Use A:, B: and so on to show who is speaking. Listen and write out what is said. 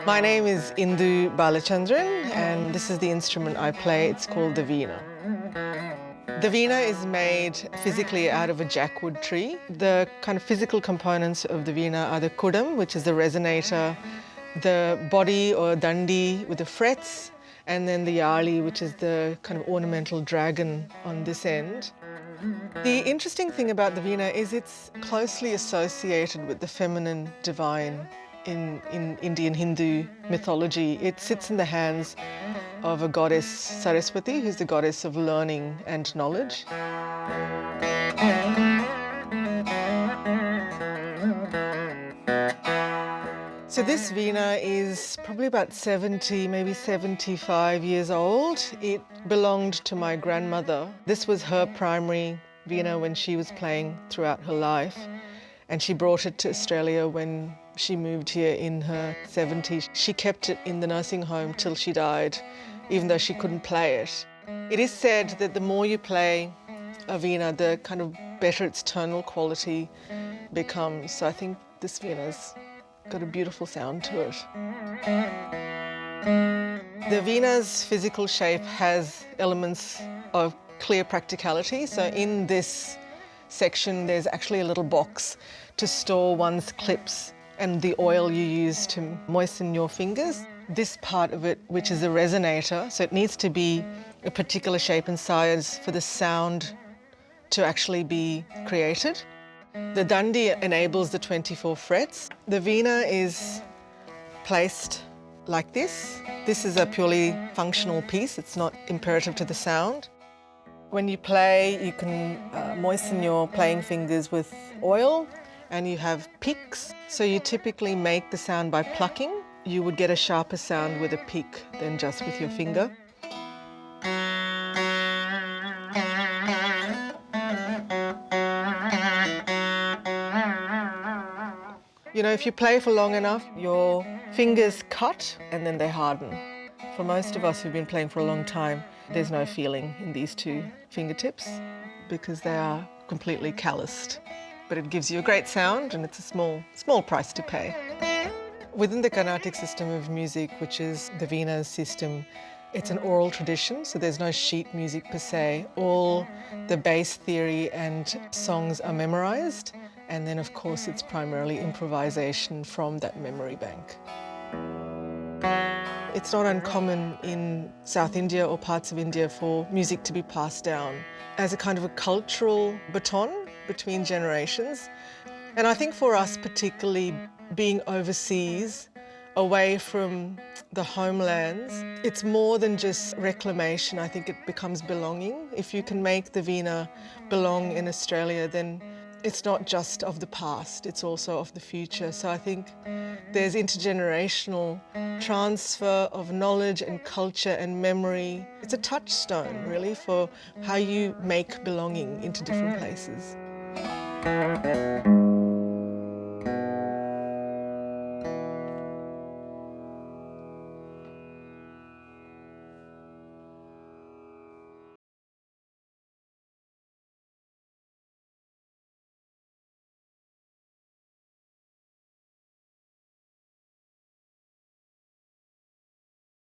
A: My name is Indu Balachandran, and this is the instrument I play. It's called the Veena. The Veena is made physically out of a jackwood tree. The kind of physical components of the Veena are the kudam, which is the resonator, the body or dandi with the frets, and then the yali, which is the kind of ornamental dragon on this end. The interesting thing about the Veena is it's closely associated with the feminine divine in Indian Hindu mythology. It sits in the hands of a goddess, Saraswati, who's the goddess of learning and knowledge. So this Veena is probably about 70, maybe 75 years old. It belonged to my grandmother. This was her primary Veena when she was playing throughout her life. And she brought it to Australia when she moved here in her 70s. She kept it in the nursing home till she died, even though she couldn't play it. It is said that the more you play a Veena, the kind of better its tonal quality becomes. So I think this Veena's got a beautiful sound to it. The Veena's physical shape has elements of clear practicality. So in this section, there's actually a little box to store one's clips and the oil you use to moisten your fingers. This part of it, which is a resonator, so it needs to be a particular shape and size for the sound to actually be created. The dandi enables the 24 frets. The Veena is placed like this. This is a purely functional piece. It's not imperative to the sound. When you play, you can moisten your playing fingers with oil, and you have picks. So you typically make the sound by plucking. You would get a sharper sound with a pick than just with your finger. You know, if you play for long enough, your fingers cut and then they harden. For most of us who've been playing for a long time, there's no feeling in these two fingertips because they are completely calloused. But it gives you a great sound and it's a small price to pay. Within the Carnatic system of music, which is the Veena system, it's an oral tradition, so there's no sheet music per se. All the bass theory and songs are memorized, and then of course it's primarily improvisation from that memory bank. It's not uncommon in South India or parts of India for music to be passed down as a kind of a cultural baton between generations. And I think for us, particularly being overseas, away from the homelands, it's more than just reclamation. I think it becomes belonging. If you can make the Veena belong in Australia, then it's not just of the past, it's also of the future. So I think there's intergenerational transfer of knowledge and culture and memory. It's a touchstone, really, for how you make belonging into different places.